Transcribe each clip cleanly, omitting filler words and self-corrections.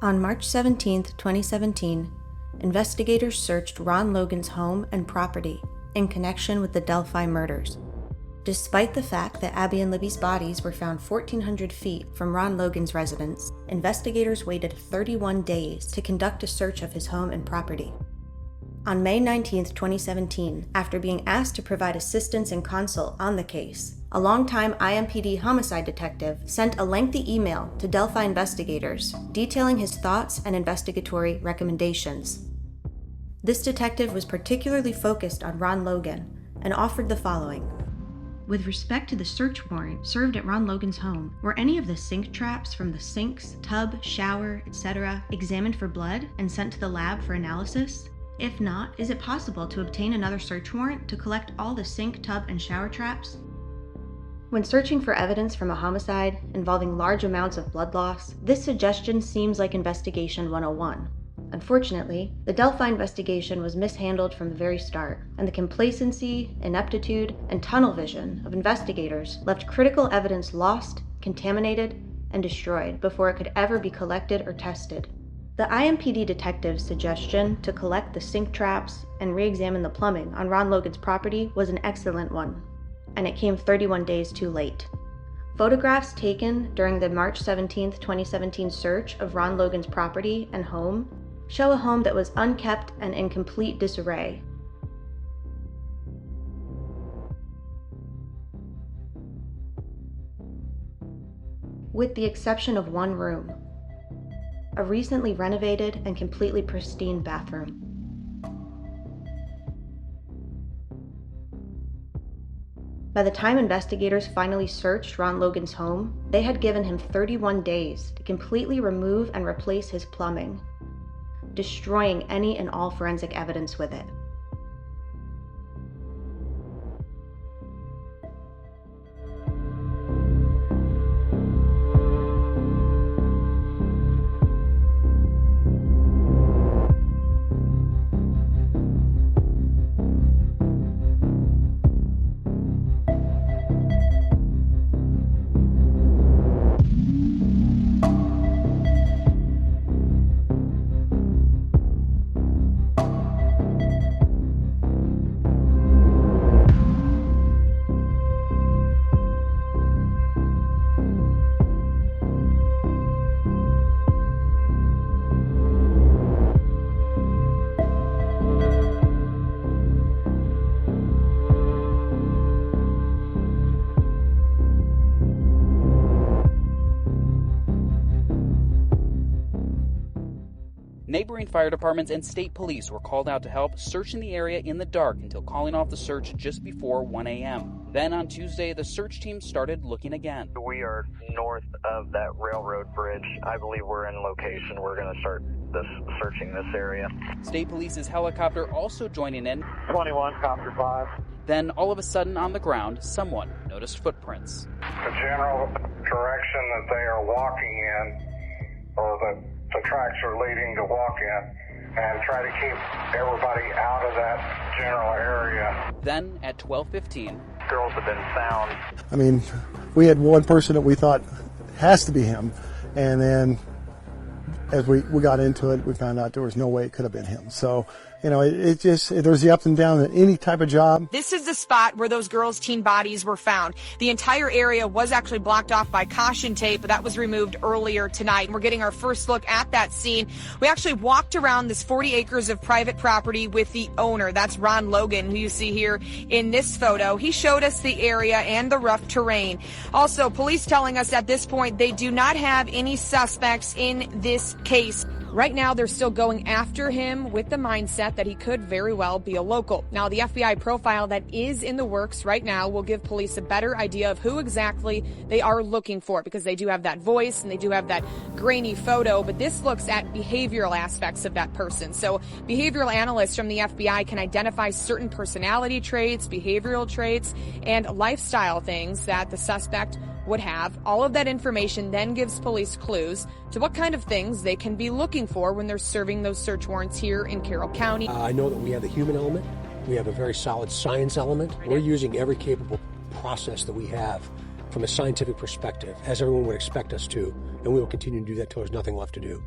On March 17, 2017, investigators searched Ron Logan's home and property in connection with the Delphi murders. Despite the fact that Abby and Libby's bodies were found 1,400 feet from Ron Logan's residence, investigators waited 31 days to conduct a search of his home and property. On May 19, 2017, after being asked to provide assistance and consult on the case, a longtime IMPD homicide detective sent a lengthy email to Delphi investigators detailing his thoughts and investigatory recommendations. This detective was particularly focused on Ron Logan and offered the following. With respect to the search warrant served at Ron Logan's home, were any of the sink traps from the sinks, tub, shower, etc. examined for blood and sent to the lab for analysis? If not, is it possible to obtain another search warrant to collect all the sink, tub, and shower traps? When searching for evidence from a homicide involving large amounts of blood loss, this suggestion seems like Investigation 101. Unfortunately, the Delphi investigation was mishandled from the very start, and the complacency, ineptitude, and tunnel vision of investigators left critical evidence lost, contaminated, and destroyed before it could ever be collected or tested. The IMPD detective's suggestion to collect the sink traps and re-examine the plumbing on Ron Logan's property was an excellent one, and it came 31 days too late. Photographs taken during the March 17, 2017 search of Ron Logan's property and home show a home that was unkept and in complete disarray. With the exception of one room, a recently renovated and completely pristine bathroom. By the time investigators finally searched Ron Logan's home, they had given him 31 days to completely remove and replace his plumbing, destroying any and all forensic evidence with it. Neighboring fire departments and state police were called out to help, searching the area in the dark until calling off the search just before 1 a.m. Then on Tuesday, the search team started looking again. We are north of that railroad bridge. I believe we're in location. We're going to start searching this area. State police's helicopter also joining in. 21, Copter 5. Then, all of a sudden on the ground, someone noticed footprints. The general direction that they are walking in, or that the tracks are leading to walk in, and try to keep everybody out of that general area. Then, at 12:15, girls have been found. I mean, we had one person that we thought has to be him, and then as we got into it, we found out there was no way it could have been him. So, you know, there's the ups and downs in any type of job. This is the spot where those girls' teen bodies were found. The entire area was actually blocked off by caution tape, but that was removed earlier tonight. We're getting our first look at that scene. We actually walked around this 40 acres of private property with the owner. That's Ron Logan, who you see here in this photo. He showed us the area and the rough terrain. Also, police telling us at this point they do not have any suspects in this case. Right now, they're still going after him with the mindset that he could very well be a local. Now, the FBI profile that is in the works right now will give police a better idea of who exactly they are looking for, because they do have that voice and they do have that grainy photo, but this looks at behavioral aspects of that person. So behavioral analysts from the FBI can identify certain personality traits, behavioral traits, and lifestyle things that the suspect would have. All of that information then gives police clues to what kind of things they can be looking for when they're serving those search warrants here in Carroll County. I know that we have the human element. We have a very solid science element. We're using every capable process that we have from a scientific perspective, as everyone would expect us to, and we will continue to do that till there's nothing left to do.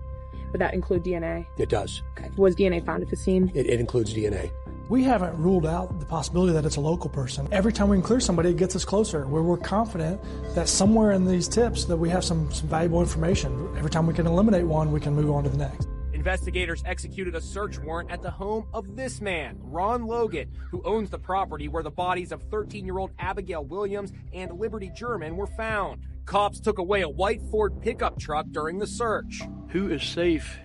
Would that include DNA? It does. Okay. Was DNA found at the scene? It includes DNA. We haven't ruled out the possibility that it's a local person. Every time we can clear somebody, it gets us closer, where we're confident that somewhere in these tips that we have some valuable information. Every time we can eliminate one, we can move on to the next. Investigators executed a search warrant at the home of this man, Ron Logan, who owns the property where the bodies of 13-year-old Abigail Williams and Liberty German were found. Cops took away a white Ford pickup truck during the search. Who is safe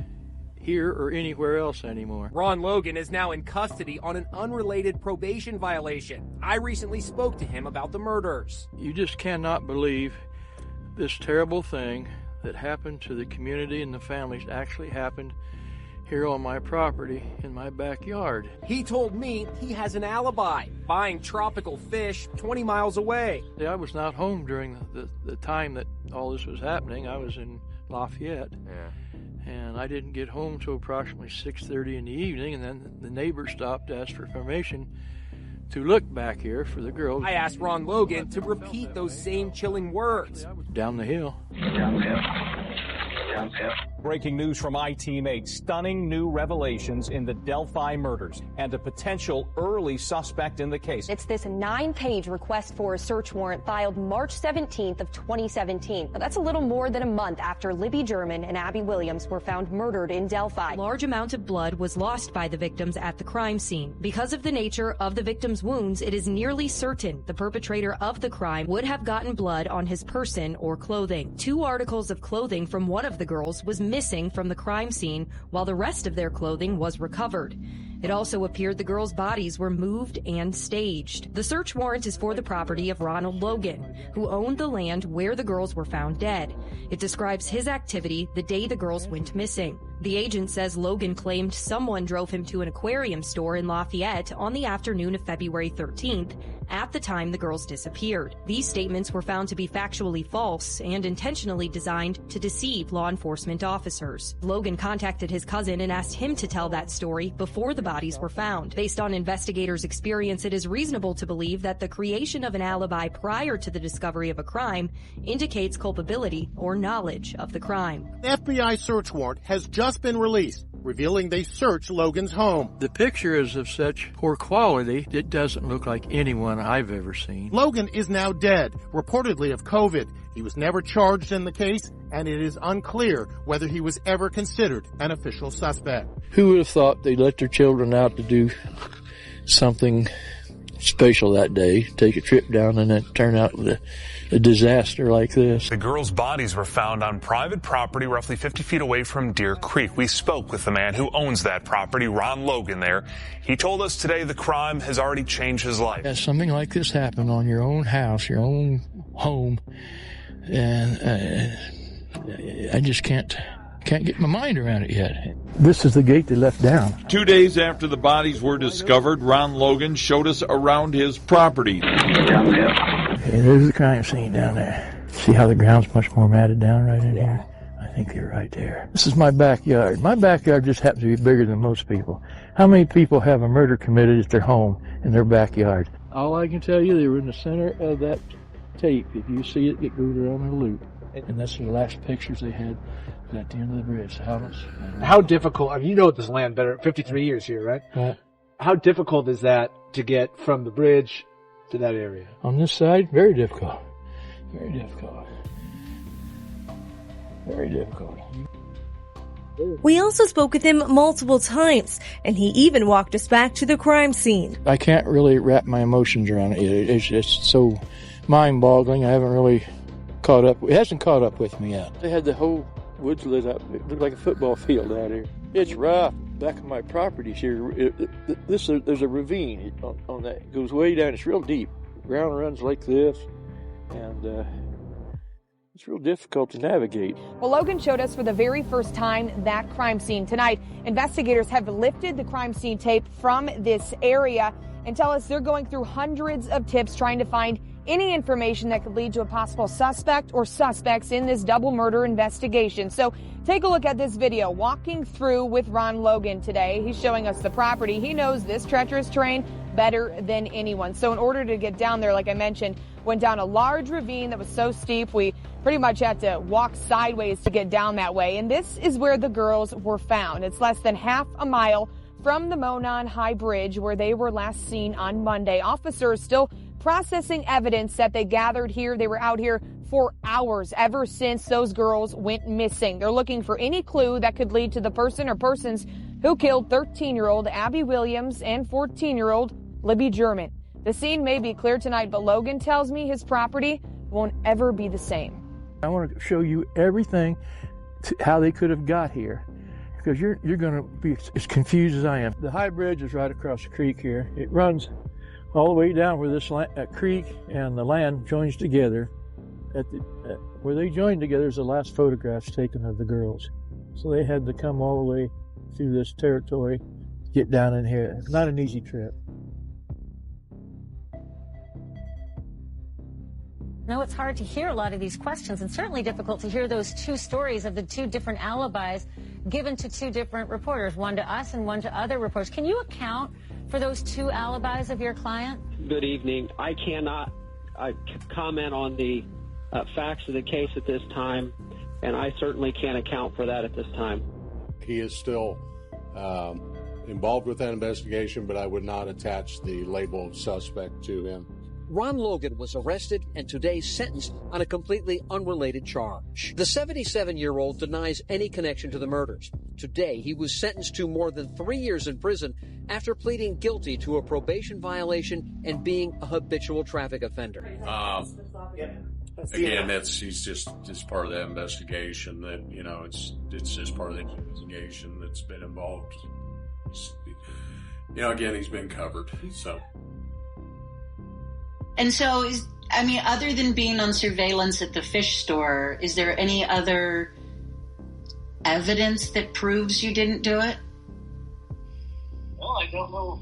here or anywhere else anymore? Ron Logan is now in custody on an unrelated probation violation. I recently spoke to him about the murders. You just cannot believe this terrible thing that happened to the community and the families actually happened here on my property in my backyard. He told me he has an alibi, buying tropical fish 20 miles away. I was not home during the time that all this was happening. I was in Lafayette. Yeah. And I didn't get home till approximately 6:30 in the evening, and then the neighbor stopped to ask for permission to look back here for the girls. I asked Ron Logan to repeat those same chilling words. Down the hill. Breaking news from my team, 8 stunning new revelations in the Delphi murders and a potential early suspect in the case. It's this 9-page request for a search warrant filed March 17th of 2017. Now, that's a little more than a month after Libby German and Abby Williams were found murdered in Delphi. A large amount of blood was lost by the victims at the crime scene. Because of the nature of the victim's wounds, it is nearly certain the perpetrator of the crime would have gotten blood on his person or clothing. 2 articles of clothing from one of the girls was missing from the crime scene, while the rest of their clothing was recovered. It also appeared the girls' bodies were moved and staged. The search warrant is for the property of Ronald Logan, who owned the land where the girls were found dead. It describes his activity the day the girls went missing. The agent says Logan claimed someone drove him to an aquarium store in Lafayette on the afternoon of February 13th, at the time the girls disappeared. These statements were found to be factually false and intentionally designed to deceive law enforcement officers. Logan contacted his cousin and asked him to tell that story before the bodies were found. Based on investigators' experience, it is reasonable to believe that the creation of an alibi prior to the discovery of a crime indicates culpability or knowledge of the crime. The FBI search warrant has just been released, revealing they searched Logan's home. The picture is of such poor quality, it doesn't look like anyone I've ever seen. Logan is now dead, reportedly of COVID. He was never charged in the case, and it is unclear whether he was ever considered an official suspect. Who would have thought they'd let their children out to do something special that day, take a trip down, and then turn out with a disaster like this? The girls' bodies were found on private property roughly 50 feet away from Deer Creek. We spoke with the man who owns that property, Ron Logan there. He told us today the crime has already changed his life. Has something like this happen on your own house, your own home, and I just can't get my mind around it yet. This is the gate they left down. 2 days after the bodies were discovered, Ron Logan showed us around his property. Okay, there's the crime scene down there. See how the ground's much more matted down right in here? I think you're right there. This is my backyard. My backyard just happens to be bigger than most people. How many people have a murder committed at their home in their backyard? All I can tell you, they were in the center of that tape. If you see it, it goes around a loop. And that's the last pictures they had at the end of the bridge. How difficult, I mean, you know this land better, 53 years here, right? Right. How difficult is that to get from the bridge to that area? On this side, very difficult. Very difficult. Very difficult. We also spoke with him multiple times, and he even walked us back to the crime scene. I can't really wrap my emotions around it. It's just so mind-boggling. I haven't really caught up. It hasn't caught up with me yet. They had the whole woods lit up. It looked like a football field out here. It's rough. Back of my properties here, there's a ravine on that. It goes way down. It's real deep. The ground runs like this, and it's real difficult to navigate. Well, Logan showed us for the very first time that crime scene tonight. Investigators have lifted the crime scene tape from this area and tell us they're going through hundreds of tips trying to find any information that could lead to a possible suspect or suspects in this double murder investigation. So take a look at this video walking through with Ron Logan today. He's showing us the property. He knows this treacherous terrain better than anyone. So in order to get down there, like I mentioned, went down a large ravine that was so steep we pretty much had to walk sideways to get down that way. And this is where the girls were found. It's less than half a mile from the Monon High Bridge where they were last seen on Monday. Officers still processing evidence that they gathered here. They were out here for hours ever since those girls went missing. They're looking for any clue that could lead to the person or persons who killed 13-year-old Abby Williams and 14-year-old Libby German. The scene may be clear tonight, but Logan tells me his property won't ever be the same. I want to show you everything, how they could have got here, because you're going to be as confused as I am. The High Bridge is right across the creek here. It runs all the way down where this creek and the land joins together. Where they joined together is the last photographs taken of the girls. So they had to come all the way through this territory, get down in here. It's not an easy trip. No, it's hard to hear a lot of these questions, and certainly difficult to hear those two stories of the two different alibis given to two different reporters, one to us and one to other reporters. Can you account for those two alibis of your client? Good evening. I cannot comment on the facts of the case at this time, and I certainly can't account for that at this time. He is still involved with that investigation, but I would not attach the label of suspect to him. Ron Logan was arrested and today sentenced on a completely unrelated charge. The 77-year-old denies any connection to the murders. Today, he was sentenced to more than 3 years in prison after pleading guilty to a probation violation and being a habitual traffic offender. Again, he's just part of that investigation. That it's just part of the investigation that's been involved. Again, he's been covered. So. And so, other than being on surveillance at the fish store, is there any other evidence that proves you didn't do it? Well, I don't know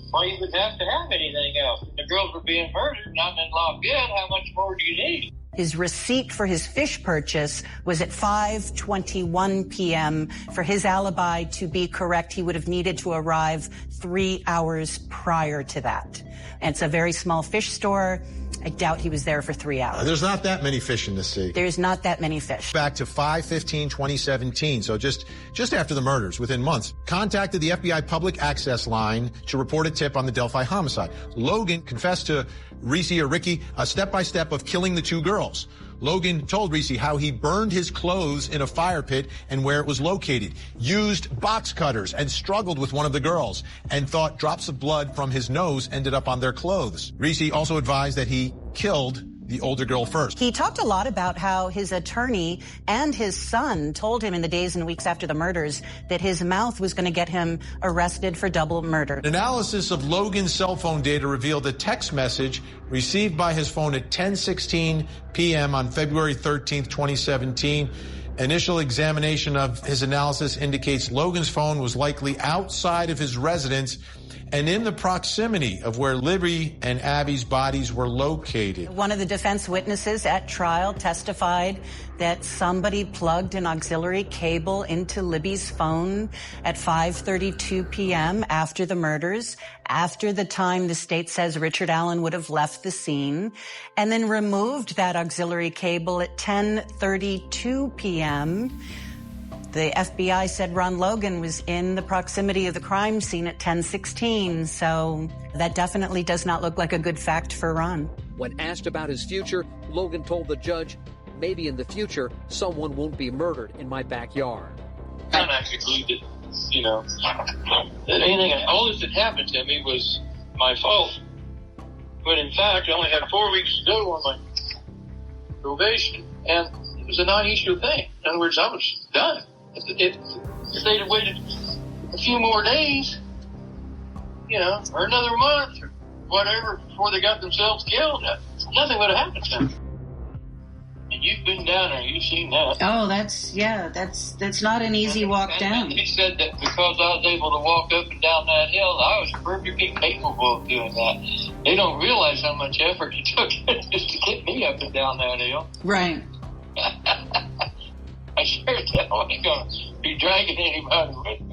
why you would have to have anything else. The girls were being murdered, not in Lafayette. How much more do you need? His receipt for his fish purchase was at 5:21 p.m. For his alibi to be correct, he would have needed to arrive 3 hours prior to that. And it's a very small fish store. I doubt he was there for 3 hours. There's not that many fish in the sea. There's not that many fish. Back to 5/15/2017, so just after the murders, within months, contacted the FBI public access line to report a tip on the Delphi homicide. Logan confessed to Reese or Ricky a step-by-step of killing the two girls. Logan told Reese how he burned his clothes in a fire pit and where it was located, used box cutters and struggled with one of the girls, and thought drops of blood from his nose ended up on their clothes. Reese also advised that he killed the older girl first. He talked a lot about how his attorney and his son told him in the days and weeks after the murders that his mouth was going to get him arrested for double murder. Analysis of Logan's cell phone data revealed a text message received by his phone at 10:16 p.m. on February 13th, 2017. Initial examination of his analysis indicates Logan's phone was likely outside of his residence and in the proximity of where Libby and Abby's bodies were located. One of the defense witnesses at trial testified that somebody plugged an auxiliary cable into Libby's phone at 5:32 p.m. after the murders, after the time the state says Richard Allen would have left the scene, and then removed that auxiliary cable at 10:32 p.m. The FBI said Ron Logan was in the proximity of the crime scene at 10:16, so that definitely does not look like a good fact for Ron. When asked about his future, Logan told the judge, maybe in the future, someone won't be murdered in my backyard. I'm actually believed that all this that happened to me was my fault. But in fact, I only had 4 weeks to go on my probation, and it was a non-issue thing. In other words, I was done. If they'd have waited a few more days, or another month or whatever before they got themselves killed, nothing would have happened to them. And you've been down there, you've seen that. Oh, that's not an easy walk down. He said that because I was able to walk up and down that hill, I was perfectly capable of doing that. They don't realize how much effort it took just to get me up and down that hill. Right. I sure that I wasn't going to be dragging anybody with me.